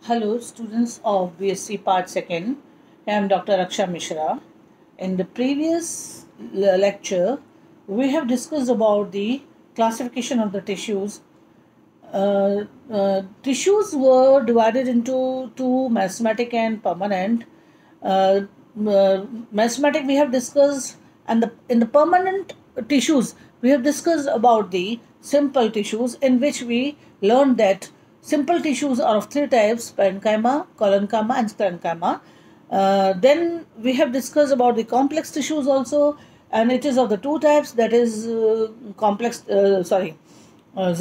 Hello, students of BSc Part 2nd. I am Dr. Aksha Mishra. In the previous lecture, we have discussed about the classification of the tissues. Tissues were divided into two, meristematic and permanent. Meristematic we have discussed, and in the permanent tissues we have discussed about the simple tissues, in which we learned that simple tissues are of three types: parenchyma, collenchyma, and sclerenchyma. Then we have discussed about the complex tissues also, and it is of the two types, that is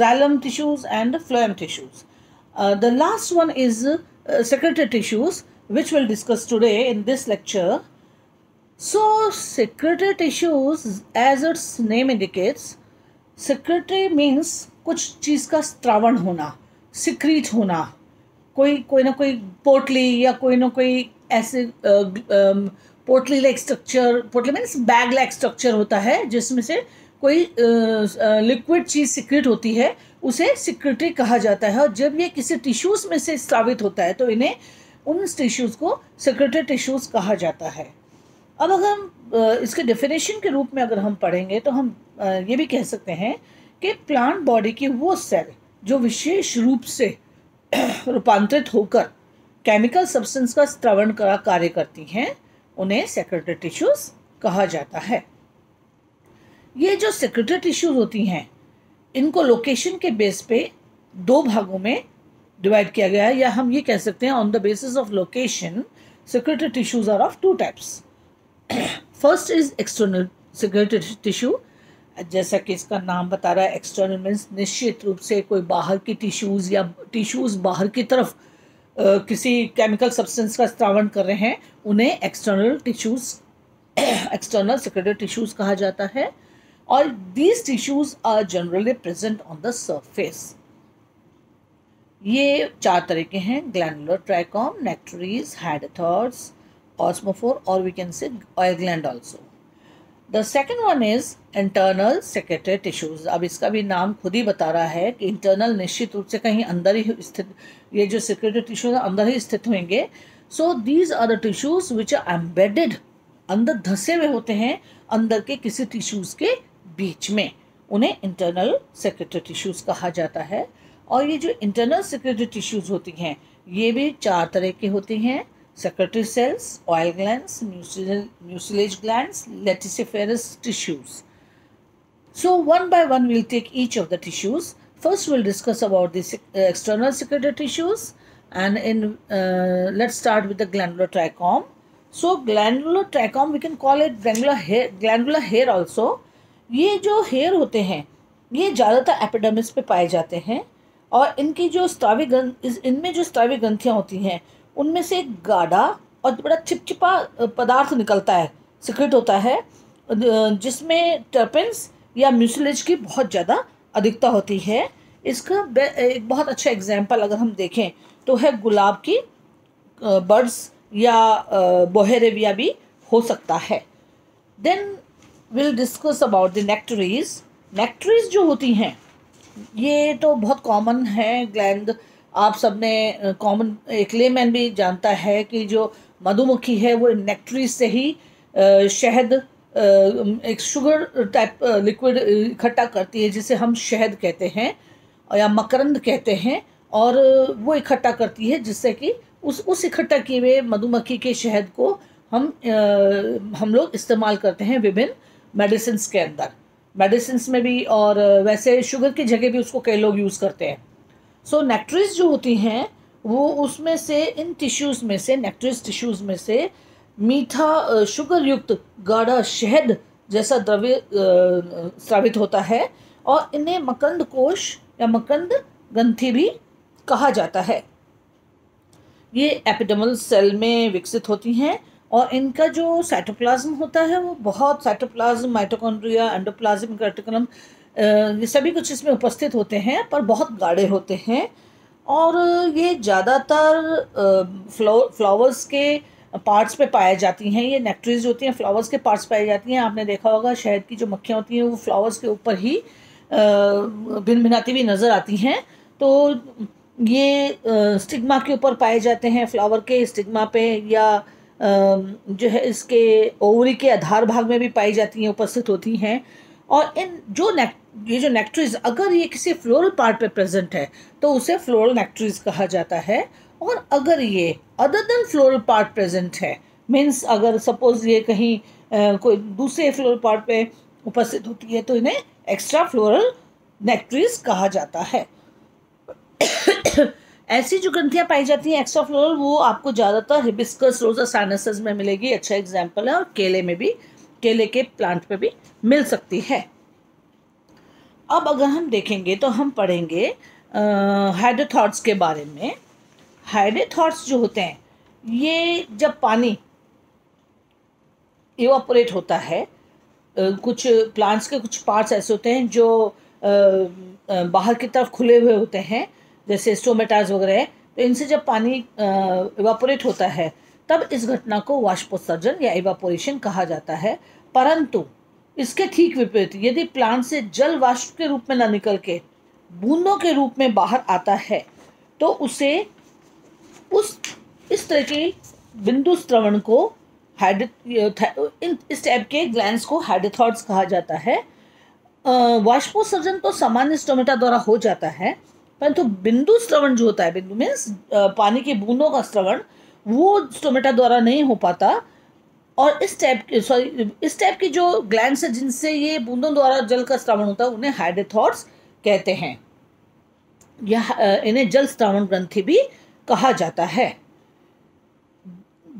xylem tissues and phloem tissues. The last one is secretory tissues, which we'll discuss today in this lecture. So secretory tissues, as its name indicates, secretory means कुछ चीज़ का स्त्रावण होना, secrete होना, कोई ना कोई पोटली या कोई ना कोई ऐसे पोटली लाइक स्ट्रक्चर, पोटली मीन्स बैग लाइक स्ट्रक्चर होता है जिसमें से कोई लिक्विड चीज़ सिक्रेट होती है, उसे सिक्रेटरी कहा जाता है। और जब ये किसी टिश्यूज़ में से स्रावित होता है तो इन्हें, उन टिश्यूज़ को सेक्रेटरी टिश्यूज़ कहा जाता है। अब अगर हम इसके डेफिनेशन के रूप में अगर हम पढ़ेंगे तो हम ये भी कह सकते हैं कि प्लांट बॉडी की वो सेल जो विशेष रूप से रूपांतरित होकर केमिकल सब्सटेंस का स्त्रावण का कार्य करती हैं, उन्हें सेक्रेटरी टिश्यूज़ कहा जाता है। ये जो सेक्रेटरी टिश्यूज़ होती हैं, इनको लोकेशन के बेस पे दो भागों में डिवाइड किया गया है, या हम ये कह सकते हैं on the basis of location secretory tissues are of two types. First is external secretory tissue. जैसा कि इसका नाम बता रहा है, एक्सटर्नल मीन्स निश्चित रूप से कोई बाहर की टिश्यूज़ या टिश्यूज़ बाहर की तरफ किसी केमिकल सब्सटेंस का स्त्रावण कर रहे हैं, उन्हें external tissues, external secretary tissues कहा जाता है। और these tissues are generally present on the surface. ये चार तरह के हैं: glandular trichome, nectaries, hydatodes, osmophore, or we can say oil gland also. The second one is internal secretory tissues. अब इसका भी नाम खुद ही बता रहा है कि internal निश्चित रूप से कहीं अंदर ही स्थित, ये जो secretory tissues अंदर ही स्थित होंगे। So these are the tissues which are embedded, अंदर धसे हुए होते हैं अंदर के किसी टिश्यूज़ के बीच में, उन्हें इंटरनल सेक्रेटरी टिश्यूज़ कहा जाता है। और ये जो इंटरनल सेक्रेटरी टिश्यूज़ होती हैं, ये भी चार तरह की होती हैं: secretory cells, oil glands, mucilage glands, laticiferous tissues. So one by one we'll take each of the tissues. First we'll discuss about the external secretory tissues, and let's start with the glandular trichome. So glandular trichome, we can call it glandular hair also. ये जो hair होते हैं, ये ज़्यादातर epidermis पे पाए जाते हैं, और इनकी जो इनमें जो स्त्रावी ग्रंथियाँ होती हैं, उनमें से एक गाढ़ा और बड़ा चिपचिपा पदार्थ निकलता है, सिक्रेट होता है, जिसमें टर्पेंस या म्यूसिलेज की बहुत ज़्यादा अधिकता होती है। इसका एक बहुत अच्छा एग्जाम्पल अगर हम देखें तो है गुलाब की बर्ड्स या बोहेरेविया भी हो सकता है। Then will discuss about the nectaries. Nectaries जो होती हैं, ये तो बहुत कॉमन है ग्लैंड, आप सब ने कॉमन, एक लेमैन भी जानता है कि जो मधुमक्खी है वो नेक्टरीज से ही शहद, एक शुगर टाइप लिक्विड इकट्ठा करती है, जिसे हम शहद कहते हैं या मकरंद कहते हैं, और वो इकट्ठा करती है, जिससे कि उस इकट्ठा किए हुए मधुमक्खी के शहद को हम लोग इस्तेमाल करते हैं विभिन्न मेडिसिन्स के अंदर, मेडिसिन्स में भी, और वैसे शुगर की जगह भी उसको कई लोग यूज़ करते हैं। सो नेक्टरीज जो होती हैं, वो उसमें से, इन टिश्यूज़ में से, नेक्टरीज टिश्यूज़ में से मीठा शुगर युक्त गाढ़ा शहद जैसा द्रव्य स्रावित होता है, और इन्हें मकरंद कोश या मकरंद ग्रंथि भी कहा जाता है। ये एपिडर्मल सेल में विकसित होती हैं, और इनका जो साइटोप्लाज्म होता है वो बहुत, साइटोप्लाज्म, माइटोकॉन्ड्रिया, एंडोप्लाज्म, रेटिकुलम, ये सभी कुछ इसमें उपस्थित होते हैं, पर बहुत गाढ़े होते हैं। और ये ज़्यादातर फ्लावर्स के पार्ट्स पे पाई जाती हैं। ये नेक्टरीज होती हैं, फ्लावर्स के पार्ट्स पाई जाती हैं। आपने देखा होगा शहद की जो मक्खियाँ होती हैं वो फ्लावर्स के ऊपर ही भिन भिनाती हुई नज़र आती हैं। तो ये स्टिग्मा के ऊपर पाए जाते हैं, फ्लावर के स्टिग्मा पे, या जो है इसके ओवरी के आधार भाग में भी पाई जाती हैं, उपस्थित होती हैं। और ये जो नेक्ट्रीज, अगर ये किसी फ्लोरल पार्ट पे प्रेजेंट है तो उसे फ्लोरल नेक्ट्रीज कहा जाता है। और अगर ये other than floral part present है, मीन्स अगर सपोज ये कहीं कोई दूसरे फ्लोरल पार्ट पे उपस्थित होती है, तो इन्हें एक्स्ट्रा फ्लोरल नेक्ट्रीज कहा जाता है। ऐसी जो ग्रंथियां पाई जाती हैं एक्स्ट्रा फ्लोरल, वो आपको ज़्यादातर हिबिस्कस रोजा साइनसेस में मिलेगी, अच्छा एग्जाम्पल है। और केले में भी, केले के प्लांट पे भी मिल सकती है। अब अगर हम देखेंगे तो हम पढ़ेंगे हाइड्रोथॉट्स के बारे में। हाइड्रोथॉट्स जो होते हैं, ये जब पानी इवापोरेट होता है, कुछ प्लांट्स के कुछ पार्ट्स ऐसे होते हैं जो बाहर की तरफ खुले हुए होते हैं, जैसे स्टोमेटाज वगैरह, तो इनसे जब पानी इवापोरेट होता है तब इस घटना को वाष्पोत्सर्जन या इवापोरेशन कहा जाता है। परंतु इसके ठीक विपरीत, यदि प्लांट से जल वाष्प के रूप में न निकल के बूंदों के रूप में बाहर आता है, तो उसे इस तरह के बिंदु स्त्रवण को इस टाइप के ग्लैंड्स को हाइड्रोथॉट्स कहा जाता है। वाष्पोत्सर्जन तो सामान्य स्टोमेटा द्वारा हो जाता है, परंतु बिंदु स्त्रवण जो होता है, बिंदु मीन्स पानी की बूंदों का स्त्रवण, वो स्टोमेटा द्वारा नहीं हो पाता। और इस टाइप की जो ग्लैंड्स है जिनसे ये बूंदों द्वारा जल का स्त्रवण होता है, उन्हें हाइड्रोथॉट्स कहते हैं, या इन्हें जल स्त्रवण ग्रंथि भी कहा जाता है।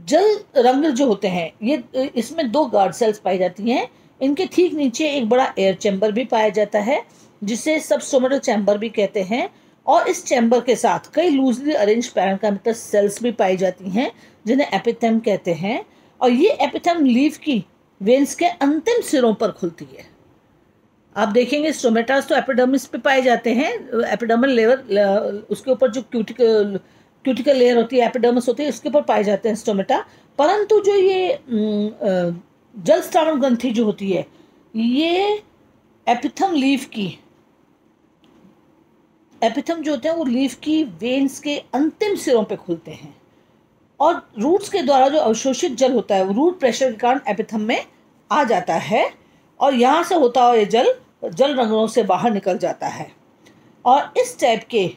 जल रंग जो होते हैं, ये इसमें दो गार्ड सेल्स पाई जाती हैं। इनके ठीक नीचे एक बड़ा एयर चैम्बर भी पाया जाता है, जिसे सबस्टोमेटल चैम्बर भी कहते हैं। और इस चैम्बर के साथ कई लूजली अरेंज पैरेन्काइमल सेल्स भी पाई जाती हैं, जिन्हें एपिथेम कहते हैं। और ये एपिथेम लीफ की वेन्स के अंतिम सिरों पर खुलती है। आप देखेंगे स्टोमेटास तो एपिडर्मिस पे पाए जाते हैं, एपिडर्मल लेयर, उसके ऊपर जो क्यूटिकल लेयर होती है, एपिडर्मिस होती है, उसके ऊपर पाए जाते हैं स्टोमेटा। परंतु जो ये जल स्त्रावण ग्रंथि जो होती है, ये एपिथम जो होते हैं वो लीफ की वेन्स के अंतिम सिरों पे खुलते हैं। और रूट्स के द्वारा जो अवशोषित जल होता है, वो रूट प्रेशर के कारण एपिथम में आ जाता है, और यहाँ से होता हुआ ये जल रंध्रों से बाहर निकल जाता है। और इस टाइप के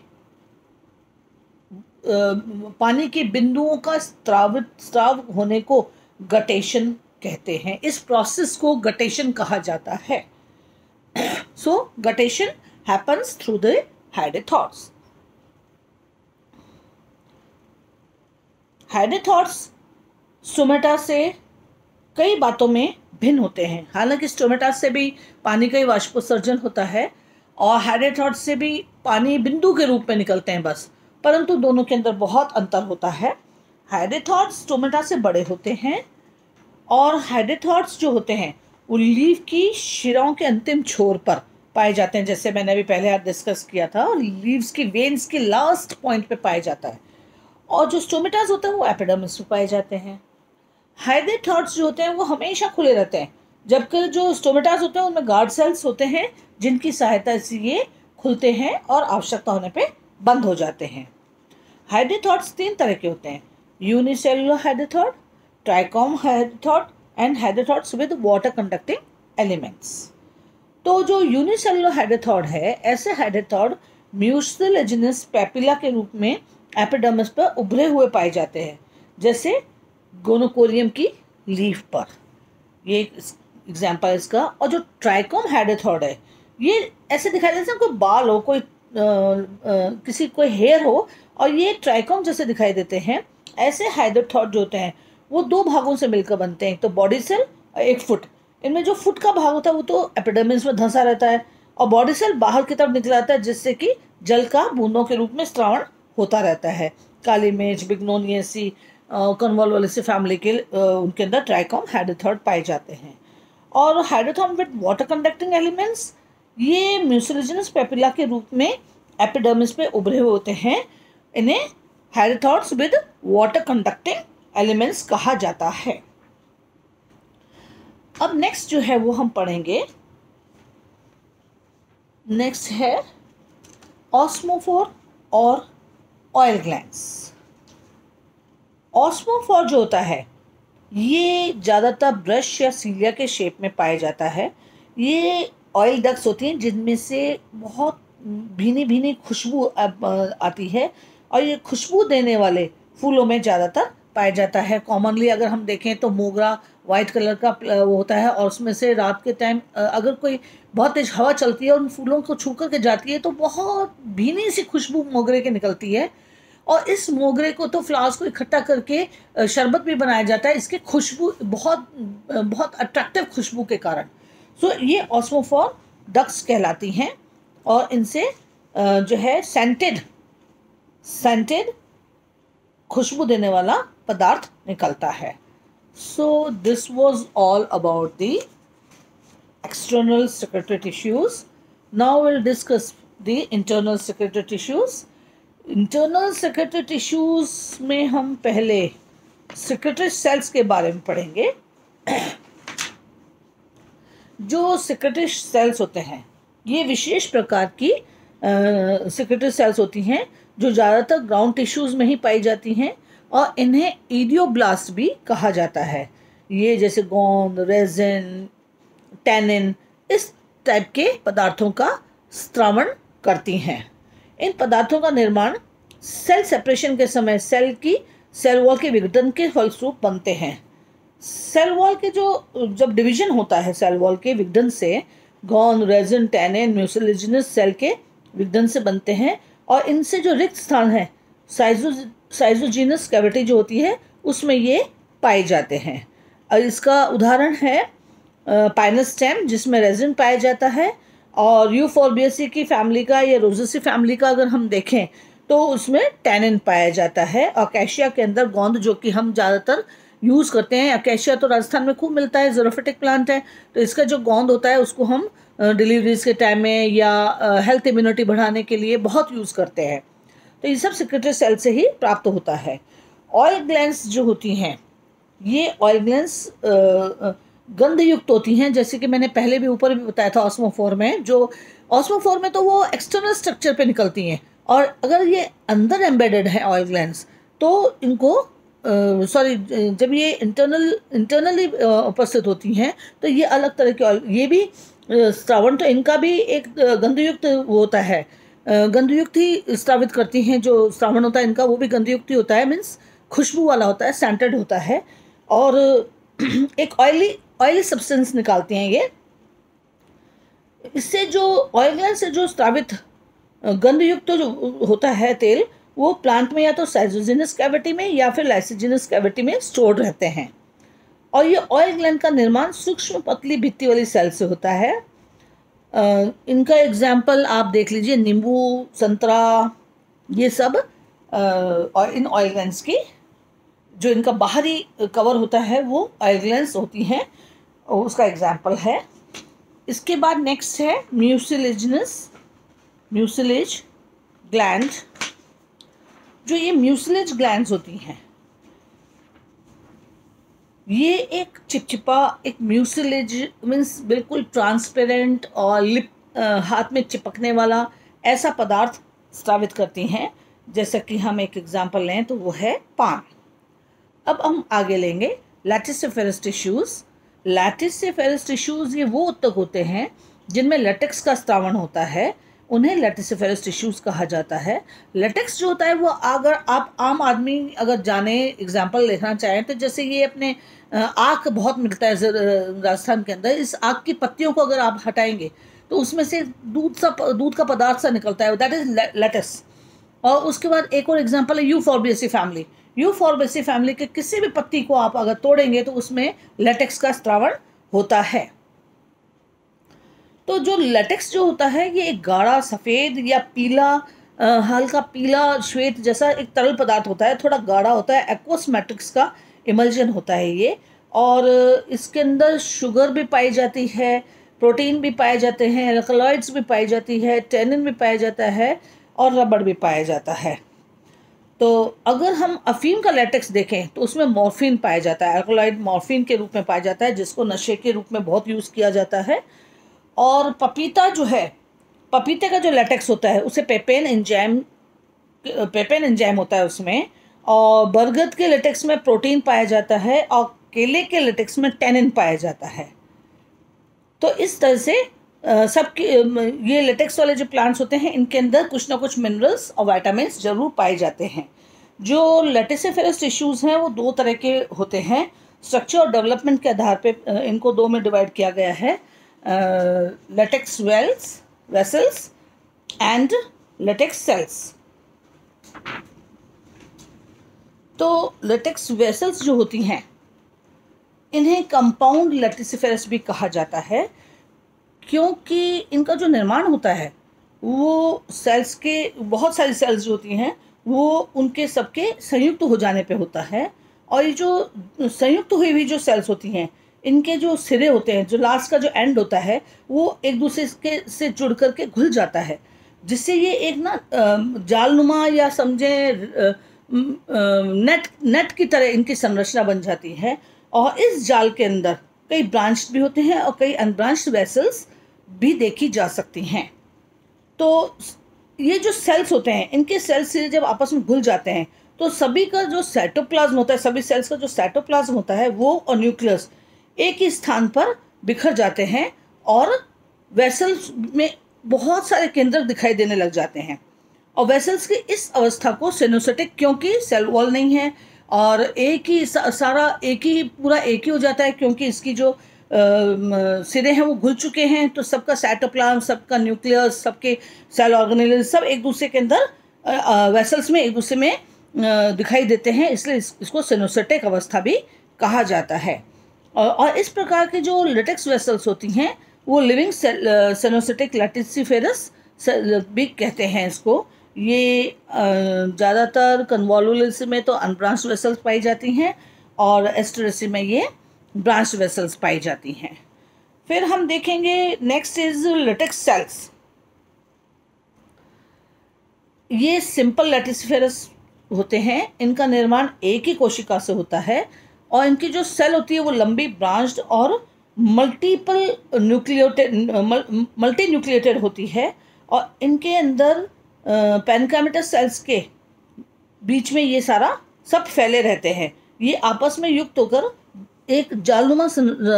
पानी के बिंदुओं का स्त्राव होने को गटेशन कहते हैं। इस प्रोसेस को गटेशन कहा जाता है। So guttation happens through the hydathodes. Hydathodes stomata से कई बातों में भिन्न होते हैं। हालांकि स्टोमेटा से भी पानी का ही वाष्पोत्सर्जन होता है, और हाइड्रोथॉट्स से भी पानी बिंदु के रूप में निकलते हैं बस, परंतु दोनों के अंदर बहुत अंतर होता है। हाइड्रोथॉट्स स्टोमेटा से बड़े होते हैं, और हाइड्रोथॉट्स जो होते हैं वो लीफ की शिराओं के अंतिम छोर पर पाए जाते हैं, जैसे मैंने अभी पहले डिस्कस किया था, और लीव्स की वेन्स के लास्ट पॉइंट पे पाया जाता है। और जो स्टोमेटास होते हैं वो एपिडर्मिस में पाए जाते हैं। हाइड्रोथॉट्स जो होते हैं वो हमेशा खुले रहते हैं, जबकि जो स्टोमेटास होते हैं उनमें गार्ड सेल्स होते हैं, जिनकी सहायता से ये खुलते हैं और आवश्यकता होने पे बंद हो जाते हैं। हाइड्रोथॉट्स 3 तरह के होते हैं: unicellular हाइड्रोथॉट, trichome हाइड्रोथॉट and हाइड्रोथॉट्स with water conducting elements. तो जो यूनिसेलुलर हाइड्रोथॉट है, ऐसे हाइड्रोथॉट म्यूसिलेजिनस पैपिला के रूप में एपिडर्मिस पर उभरे हुए पाए जाते हैं, जैसे गोनोकोरियम की लीफ पर। ये एग्जाम्पल इसका। और जो ट्राइकोम हाइड्रोथॉट है, ये ऐसे दिखाई देता है कोई बाल हो, कोई हेयर हो, और ये ट्राइकोम जैसे दिखाई देते हैं। ऐसे हाइड्रोथॉट जो होते हैं वो 2 भागों से मिलकर बनते हैं, एक तो बॉडी सेल और एक फुट। इनमें जो फुट का भाग होता है वो तो एपिडर्मिस में धंसा रहता है, और बॉडी सेल बाहर की तरफ निकला आता है, जिससे कि जल का बूंदों के रूप में स्त्रावण होता रहता है। काली मिर्च, बिग्नोनियेसी, कन्वोल्वुलेसी फैमिली के उनके अंदर ट्राइकोम हाइड्रोथॉट पाए जाते हैं। और हाइड्रोथॉट विद वाटर कंडक्टिंग एलिमेंट्स, ये म्यूसिलेजिनस पेपिला के रूप में एपिडर्मिस पे उभरे हुए होते हैं। इन्हें हाइड्रोथॉट्स विद वाटर कंडक्टिंग एलिमेंट्स कहा जाता है। अब नेक्स्ट जो है वो हम पढ़ेंगे, नेक्स्ट है ऑस्मोफोर और ऑयल ग्लैंड्स। ऑस्मोफोर जो होता है ये ज़्यादातर ब्रश या सीलिया के शेप में पाया जाता है। ये ऑयल डक्ट्स होती हैं जिनमें से बहुत भीनी भीनी खुशबू आती है और ये खुशबू देने वाले फूलों में ज़्यादातर पाया जाता है। कॉमनली अगर हम देखें तो मोगरा वाइट कलर का वो होता है और उसमें से रात के टाइम अगर कोई बहुत तेज हवा चलती है और उन फूलों को छू कर के जाती है तो बहुत भीनी सी खुशबू मोगरे की निकलती है। और इस मोगरे को तो फ्लावर्स को इकट्ठा करके शरबत भी बनाया जाता है इसके खुशबू बहुत बहुत अट्रैक्टिव खुशबू के कारण। सो ये ऑस्मोफोर डक्स कहलाती हैं और इनसे जो है सेंटेड सेंटेड खुशबू देने वाला पदार्थ निकलता है। So this was all about the external secretary tissues. Now will discuss the internal secretary tissues. Internal secretary tissues में हम पहले सेक्रेटरी सेल्स के बारे में पढ़ेंगे। जो सेक्रेटरी सेल्स होते हैं ये विशेष प्रकार की सेक्रेटरी सेल्स होती हैं जो ज़्यादातर ग्राउंड टिश्यूज़ में ही पाई जाती हैं और इन्हें इडियोब्लास्ट भी कहा जाता है। ये जैसे गोंद, रेजिन, टैनिन इस टाइप के पदार्थों का स्त्रावण करती हैं। इन पदार्थों का निर्माण सेल सेपरेशन के समय सेल की सेल वॉल के विघटन के फलस्वरूप बनते हैं। सेल वॉल के जब डिवीजन होता है सेल वॉल के विघटन से गोंद, रेजिन, टैनिन म्यूसिलेजिनस सेल के विघटन से बनते हैं और इनसे जो रिक्त स्थान है साइजोजीनस कैविटी जो होती है उसमें ये पाए जाते हैं। और इसका उदाहरण है पाइनस स्टेम जिसमें रेजिन पाया जाता है और यूफोर्बिएसी की फैमिली का या रोजेसी फैमिली का अगर हम देखें तो उसमें टैनिन पाया जाता है। अकेशिया के अंदर गोंद जो कि हम ज़्यादातर यूज़ करते हैं, अकेशिया तो राजस्थान में खूब मिलता है, ज़ेरोफिटिक प्लांट है, तो इसका जो गोंद होता है उसको हम डिलीवरीज के टाइम में या हेल्थ इम्यूनिटी बढ़ाने के लिए बहुत यूज़ करते हैं। तो ये सब सेक्रेटरी सेल से ही प्राप्त होता है। ऑयल ग्लैंड्स जो होती हैं ये ऑयल ग्लैंड्स गंध युक्त होती हैं, जैसे कि मैंने पहले भी ऊपर भी बताया था ऑस्मोफोर में। जो ऑस्मोफोर में तो वो एक्सटर्नल स्ट्रक्चर पे निकलती हैं और अगर ये अंदर एम्बेडेड है ऑयल ग्लैंड्स तो इनको जब ये इंटरनली उपस्थित होती हैं तो ये अलग तरह के ऑयल, ये भी स्रावण तो इनका भी एक गंधयुक्त होता है, गंधयुक्त ही स्रावित करती हैं। जो श्रावण होता है इनका वो भी गंधयुक्त ही होता है, मीन्स खुशबू वाला होता है, सेंटेड होता है और एक ऑयली सब्सटेंस निकालती हैं ये। इससे जो ऑयल ग्लैंड से जो स्रावित गंधयुक्त जो होता है तेल वो प्लांट में या तो साइजोजिनस कैविटी में या फिर लाइसिजिनस कैविटी में स्टोर रहते हैं। और ये ऑयल ग्लैंड का निर्माण सूक्ष्म पतली भित्ति वाली सेल से होता है। इनका एग्जाम्पल आप देख लीजिए, नींबू, संतरा, ये सब इन ऑयल ग्लैंड्स की जो इनका बाहरी कवर होता है वो ऑयल ग्लैंड्स होती हैं, उसका एग्जाम्पल है। इसके बाद नेक्स्ट है म्यूसिलेज ग्लैंड। जो ये म्यूसिलेज ग्लैंड्स होती हैं ये एक चिपचिपा, एक म्यूसिलेज मीन्स बिल्कुल ट्रांसपेरेंट और हाथ में चिपकने वाला ऐसा पदार्थ स्रावित करती हैं। जैसा कि हम एक एग्जांपल लें तो वो है पान। अब हम आगे लेंगे लैटिसिफेरस टिश्यूज़। लैटिसिफेरस टिश्यूज़ ये वो ऊतक होते हैं जिनमें लेटेक्स का स्रावण होता है, उन्हें लैटिसिफेरस टिश्यूज़ कहा जाता है। लेटेक्स जो होता है वो अगर आप आम आदमी अगर जाने एग्जांपल देखना चाहें तो जैसे ये अपने आक बहुत मिलता है राजस्थान के अंदर, इस आक की पत्तियों को अगर आप हटाएंगे तो उसमें से दूध का पदार्थ सा निकलता है, दैट इज लेटेक्स। और उसके बाद एक और एग्जांपल है यूफोर्बिएसी फैमिली। यूफोर्बिएसी फैमिली के किसी भी पत्ती को आप अगर तोड़ेंगे तो उसमें लेटेक्स का स्रावण होता है। तो जो लेटेक्स जो होता है ये एक गाढ़ा सफ़ेद या पीला, हल्का पीला श्वेत जैसा एक तरल पदार्थ होता है, थोड़ा गाढ़ा होता है, एक्वस मैट्रिक्स का इमल्जन होता है ये। और इसके अंदर शुगर भी पाई जाती है, प्रोटीन भी पाए जाते हैं, अल्कलॉइड्स भी पाई जाती है, टैनिन भी पाया जाता है और रबड़ भी पाया जाता है। तो अगर हम अफीम का लेटेक्स देखें तो उसमें मॉर्फिन पाया जाता है, अल्कलॉइड मॉर्फिन के रूप में पाया जाता है जिसको नशे के रूप में बहुत यूज़ किया जाता है। और पपीता जो है, पपीते का जो लेटेक्स होता है उसे पेपेन एंजाइम पेपेन एंजाइम होता है उसमें, और बरगद के लेटेक्स में प्रोटीन पाया जाता है, और केले के लेटेक्स में टेनिन पाया जाता है। तो इस तरह से ये लेटेक्स वाले जो प्लांट्स होते हैं इनके अंदर कुछ ना कुछ मिनरल्स और विटामिन जरूर पाए जाते हैं। जो लेटिसिफेरस टिश्यूज़ हैं वो दो तरह के होते हैं। स्ट्रक्चर और डेवलपमेंट के आधार पे इनको दो में डिवाइड किया गया है, latex vessels and latex cells. तो लेटेक्स वेसल्स जो होती हैं इन्हें कंपाउंड लेटिसिफेरस भी कहा जाता है, क्योंकि इनका जो निर्माण होता है वो सेल्स के, बहुत सारी सेल्स जो होती हैं वो उनके सबके संयुक्त हो जाने पे होता है। और ये जो संयुक्त हुई हुई जो सेल्स होती हैं इनके जो सिरे होते हैं, जो लास्ट का जो एंड होता है वो एक दूसरे के से जुड़ करके घुल जाता है, जिससे ये एक ना जालनुमा या समझे नेट की तरह इनकी संरचना बन जाती है। और इस जाल के अंदर कई ब्रांच भी होते हैं और कई अनब्रांच्ड वेसल्स भी देखी जा सकती हैं। तो ये जो सेल्स होते हैं इनके सेल्स से जब आपस में घुल जाते हैं तो सभी का जो साइटोप्लाज्म होता है, सभी सेल्स का जो साइटोप्लाज्म होता है वो और न्यूक्लियस एक ही स्थान पर बिखर जाते हैं, और वेसल्स में बहुत सारे केंद्रक दिखाई देने लग जाते हैं। और वेसल्स की इस अवस्था को सिनोसिटिक, क्योंकि सेल वॉल नहीं है और एक ही सारा एक ही पूरा एक ही हो जाता है, क्योंकि इसकी जो सिरे हैं वो घुल चुके हैं, तो सबका साइटोप्लाज्म, सबका न्यूक्लियस, सबके सेल ऑर्गेनेल सब एक दूसरे के अंदर वेसल्स में एक दूसरे में दिखाई देते हैं, इसलिए इसको सिनोसिटिक अवस्था भी कहा जाता है। और इस प्रकार के जो लेटेक्स वेसल्स होती हैं वो लिविंग सिनोसिटिक लेटिसिफेरस भी कहते हैं इसको। ये ज़्यादातर कन्वोलुलेंस में तो अनब्रांच्ड वेसल्स पाई जाती हैं और एस्टेरेसी में ये ब्रांच्ड वेसल्स पाई जाती हैं। फिर हम देखेंगे नेक्स्ट इज लेटेक्स सेल्स। ये सिंपल लेटिसिफेरस होते हैं, इनका निर्माण एक ही कोशिका से होता है और इनकी जो सेल होती है वो लंबी ब्रांच्ड और मल्टी न्यूक्लिएटेड होती है, और इनके अंदर पैनकामेटस सेल्स के बीच में ये सारा सब फैले रहते हैं। ये आपस में युक्त होकर एक जालनुमा,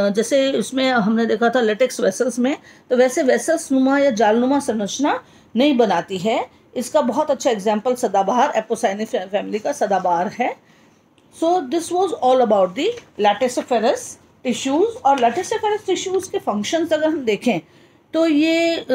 जैसे उसमें हमने देखा था लेटेक्स वेसल्स में, तो वैसे वेसल्स नुमा या जालनुमा संरचना नहीं बनाती है। इसका बहुत अच्छा एग्जाम्पल सदाबहार, एपोसाइनी फैमिली का सदाबहार है। So this was all about the laticiferous tissues. और लेटिसिफेरस टिश्यूज़ के फंक्शंस अगर हम देखें तो ये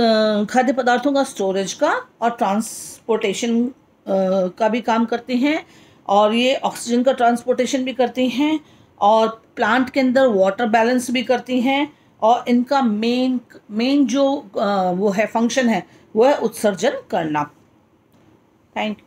खाद्य पदार्थों का स्टोरेज का और ट्रांसपोर्टेशन का भी काम करती हैं, और ये ऑक्सीजन का ट्रांसपोर्टेशन भी करती हैं, और प्लांट के अंदर वाटर बैलेंस भी करती हैं, और इनका मेन जो वो है फंक्शन है वो है उत्सर्जन करना। Thank you.